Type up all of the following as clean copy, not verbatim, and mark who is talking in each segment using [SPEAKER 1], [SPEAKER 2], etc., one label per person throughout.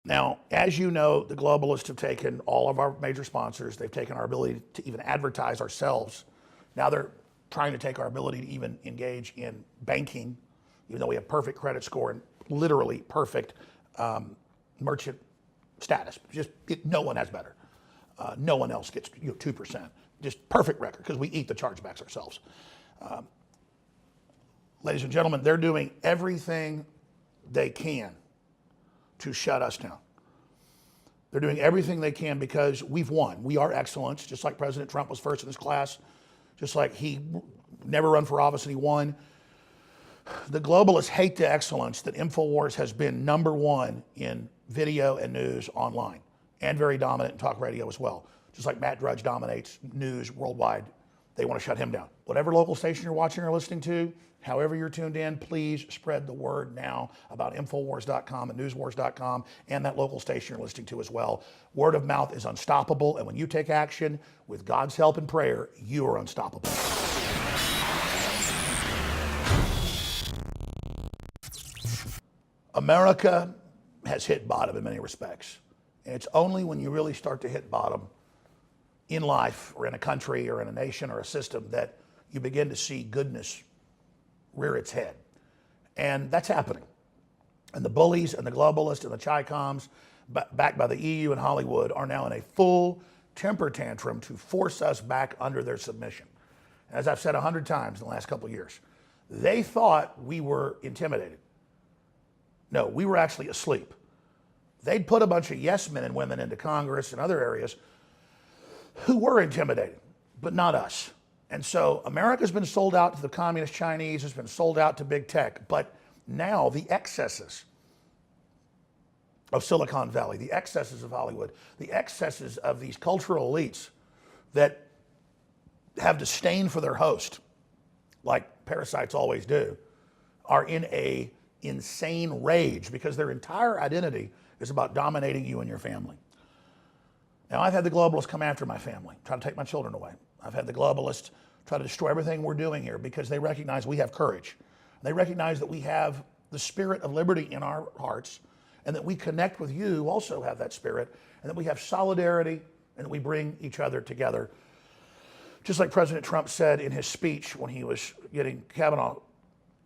[SPEAKER 1] Now, as you know, the globalists have taken all of our major sponsors. They've taken our ability to even advertise ourselves. Now they're trying to take our ability to even engage in banking, even though we have perfect credit score and literally perfect merchant status. No one has better. No one else gets 2%. Just perfect record because we eat the chargebacks ourselves. Ladies and gentlemen, they're doing everything they can to shut us down. They're doing everything they can because we've won. We are excellence, just like President Trump was first in his class, just like he never run for office and he won. The globalists hate the excellence that InfoWars has been #1 in video and news online, and very dominant in talk radio as well. Just like Matt Drudge dominates news worldwide, they want to shut him down. Whatever local station you're watching or listening to, however you're tuned in, please spread the word now about Infowars.com and Newswars.com and that local station you're listening to as well. Word of mouth is unstoppable, and when you take action with God's help and prayer, you are unstoppable. America has hit bottom in many respects, and it's only when you really start to hit bottom in life or in a country or in a nation or a system that you begin to see goodness rear its head. And that's happening. And the bullies and the globalists and the Chi-Coms, backed by the EU and Hollywood, are now in a full temper tantrum to force us back under their submission. As I've said 100 times in the last couple of years, they thought we were intimidated. No, we were actually asleep. They'd put a bunch of yes men and women into Congress and other areas who were intimidated, but not us. And so America's been sold out to the communist Chinese, it's been sold out to big tech, but now the excesses of Silicon Valley, the excesses of Hollywood, the excesses of these cultural elites that have disdain for their host, like parasites always do, are in a insane rage because their entire identity is about dominating you and your family. Now, I've had the globalists come after my family, try to take my children away. I've had the globalists try to destroy everything we're doing here because they recognize we have courage. They recognize that we have the spirit of liberty in our hearts, and that we connect with you who also have that spirit, and that we have solidarity, and that we bring each other together. Just like President Trump said in his speech when he was getting Kavanaugh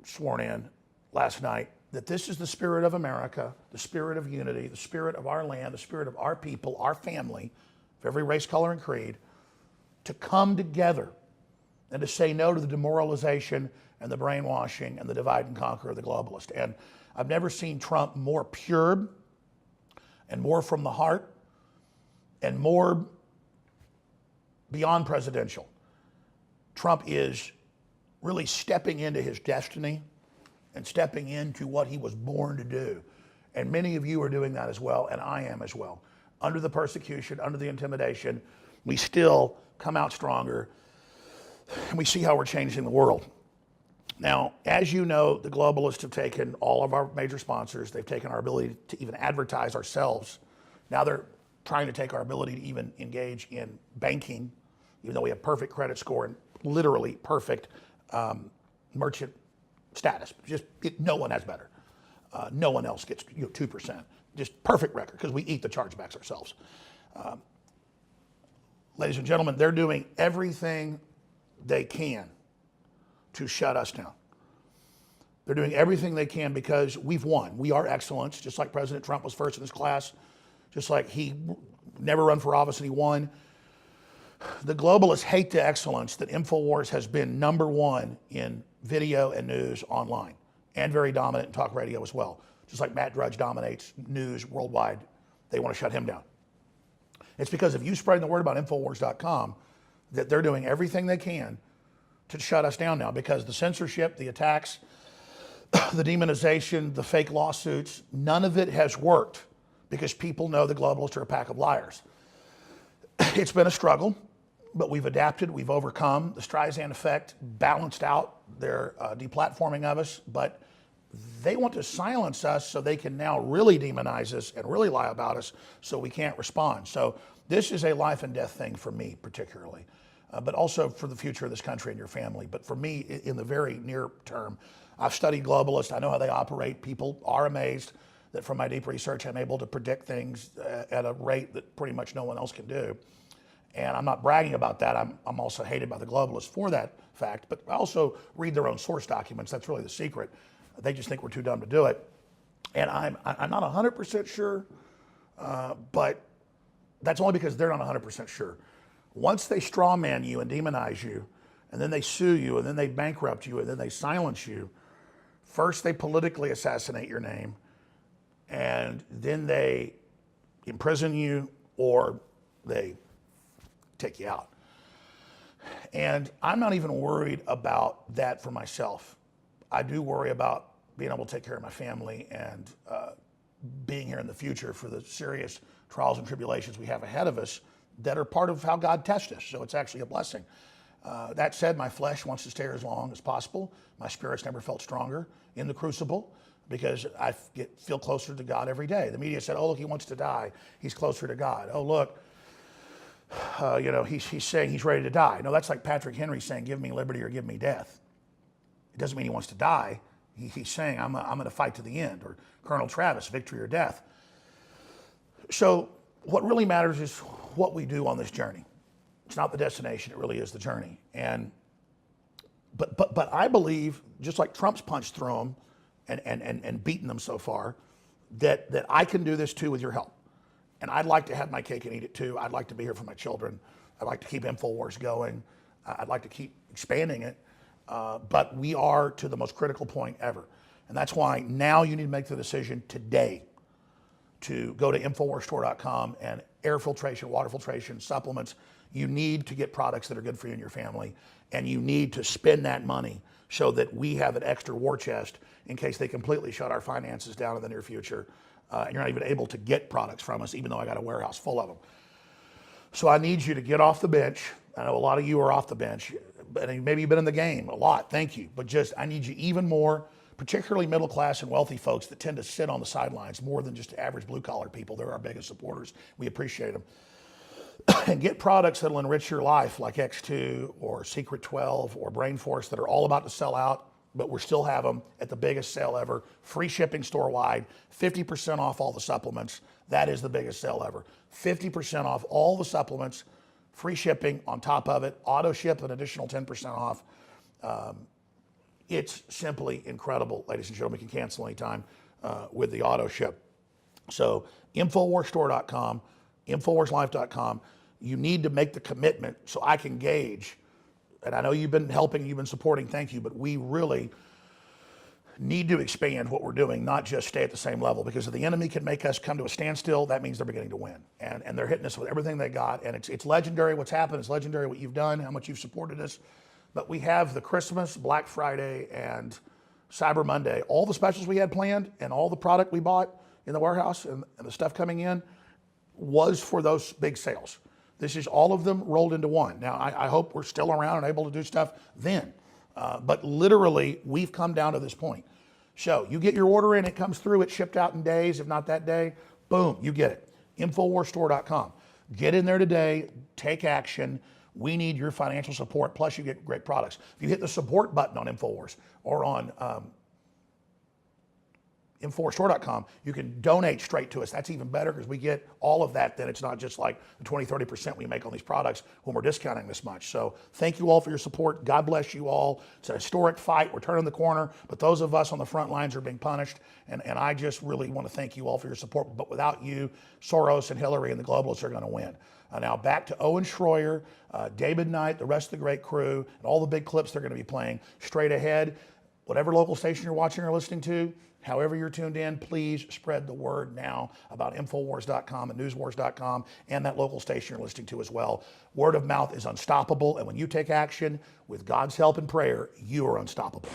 [SPEAKER 1] sworn in last night, that this is the spirit of America, the spirit of unity, the spirit of our land, the spirit of our people, our family, of every race, color, and creed, to come together and to say no to the demoralization and the brainwashing and the divide and conquer of the globalist. And I've never seen Trump more pure and more from the heart and more beyond presidential. Trump is really stepping into his destiny and stepping into what he was born to do. And many of you are doing that as well, and I am as well. Under the persecution, under the intimidation, we still come out stronger, and we see how we're changing the world. Now, as you know, the globalists have taken all of our major sponsors. They've taken our ability to even advertise ourselves. Now they're trying to take our ability to even engage in banking, even though we have perfect credit score and literally perfect merchant status. No one has better. No one else gets 2%. Just perfect record because we eat the chargebacks ourselves. Ladies and gentlemen, they're doing everything they can to shut us down. They're doing everything they can because we've won. We are excellence, just like President Trump was first in his class, just like he never run for office and he won. The globalists hate the excellence that InfoWars has been #1 in video and news online, and very dominant in talk radio as well. Just like Matt Drudge dominates news worldwide, they want to shut him down. It's because of you spreading the word about Infowars.com that they're doing everything they can to shut us down now, because the censorship, the attacks, the demonization, the fake lawsuits, none of it has worked because people know the globalists are a pack of liars. It's been a struggle, but we've adapted, we've overcome. The Streisand effect balanced out their deplatforming of us, but they want to silence us so they can now really demonize us and really lie about us so we can't respond. So this is a life and death thing for me particularly, but also for the future of this country and your family. But for me, in the very near term, I've studied globalists. I know how they operate. People are amazed. that from my deep research, I'm able to predict things at a rate that pretty much no one else can do. And I'm not bragging about that. I'm also hated by the globalists for that fact, but I also read their own source documents. That's really the secret. They just think we're too dumb to do it. And I'm not 100% sure, but that's only because they're not 100% sure. Once they straw man you and demonize you, and then they sue you, and then they bankrupt you, and then they silence you, first they politically assassinate your name, and then they imprison you or they take you out. And I'm not even worried about that for myself. I do worry about being able to take care of my family and being here in the future for the serious trials and tribulations we have ahead of us that are part of how God tests us. So it's actually a blessing. That said, my flesh wants to stay here as long as possible. My spirit's never felt stronger in the crucible because I feel closer to God every day. The media said, oh, look, he wants to die. He's closer to God. Oh, look, he's saying he's ready to die. No, that's like Patrick Henry saying, give me liberty or give me death. It doesn't mean he wants to die. He's saying, I'm going to fight to the end. Or Colonel Travis, victory or death. So what really matters is what we do on this journey. It's not the destination, it really is the journey. But I believe, just like Trump's punched through them and beaten them so far, that I can do this too with your help. And I'd like to have my cake and eat it too. I'd like to be here for my children. I'd like to keep InfoWars going. I'd like to keep expanding it. But we are to the most critical point ever. And that's why now you need to make the decision today to go to InfoWarsStore.com and air filtration, water filtration, supplements. You need to get products that are good for you and your family. And you need to spend that money so that we have an extra war chest in case they completely shut our finances down in the near future. And you're not even able to get products from us, even though I got a warehouse full of them. So I need you to get off the bench. I know a lot of you are off the bench, but maybe you've been in the game a lot, thank you. But just, I need you even more, particularly middle class and wealthy folks that tend to sit on the sidelines more than just average blue collar people. They're our biggest supporters. We appreciate them. And get products that'll enrich your life like X2 or Secret 12 or Brain Force that are all about to sell out, but we still have them at the biggest sale ever. Free shipping store-wide, 50% off all the supplements. That is the biggest sale ever. 50% off all the supplements, free shipping on top of it, auto ship an additional 10% off. It's simply incredible, ladies and gentlemen. You can cancel anytime with the auto ship. So InfoWarsStore.com, InfoWarsLife.com. You need to make the commitment so I can gauge. And I know you've been helping, you've been supporting, thank you, but we really need to expand what we're doing, not just stay at the same level, because if the enemy can make us come to a standstill, that means they're beginning to win. And they're hitting us with everything they got, and it's legendary what's happened, it's legendary what you've done, how much you've supported us. But we have the Christmas, Black Friday, and Cyber Monday, all the specials we had planned and all the product we bought in the warehouse and the stuff coming in was for those big sales. This is all of them rolled into one. Now, I hope we're still around and able to do stuff then. But literally, we've come down to this point. So you get your order in, it comes through, it's shipped out in days, if not that day, boom, you get it. InfoWarsStore.com. Get in there today, take action. We need your financial support, plus you get great products. If you hit the support button on InfoWars or on InfoWarsStore.com, you can donate straight to us. That's even better because we get all of that. Then it's not just like the 20-30% we make on these products when we're discounting this much. So thank you all for your support. God bless you all. It's a historic fight. We're turning the corner, but those of us on the front lines are being punished. And I just really want to thank you all for your support. But without you, Soros and Hillary and the globalists are going to win. Now back to Owen Schroyer, David Knight, the rest of the great crew, and all the big clips they're going to be playing straight ahead. Whatever local station you're watching or listening to, however you're tuned in, please spread the word now about Infowars.com and Newswars.com and that local station you're listening to as well. Word of mouth is unstoppable, and when you take action with God's help and prayer, you are unstoppable.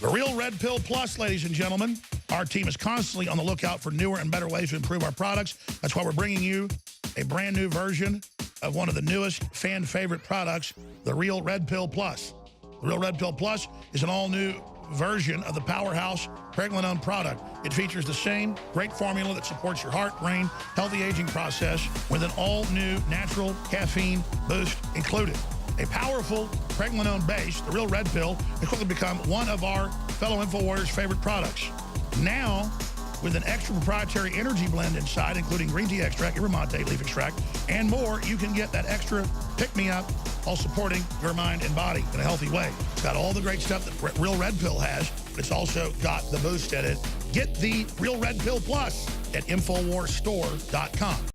[SPEAKER 1] The Real Red Pill Plus, ladies and gentlemen. Our team is constantly on the lookout for newer and better ways to improve our products. That's why we're bringing you a brand new version of one of the newest fan favorite products, the Real Red Pill Plus. The Real Red Pill Plus is an all-new version of the powerhouse pregnenolone product. It features the same great formula that supports your heart, brain, healthy aging process with an all-new natural caffeine boost included. A powerful pregnenolone base, the real red pill, has quickly become one of our fellow InfoWarriors' favorite products. Now, with an extra proprietary energy blend inside, including green tea extract, yerba mate leaf extract, and more, you can get that extra pick-me-up while supporting your mind and body in a healthy way. It's got all the great stuff that Real Red Pill has, but it's also got the boost in it. Get the Real Red Pill Plus at InfoWarsStore.com.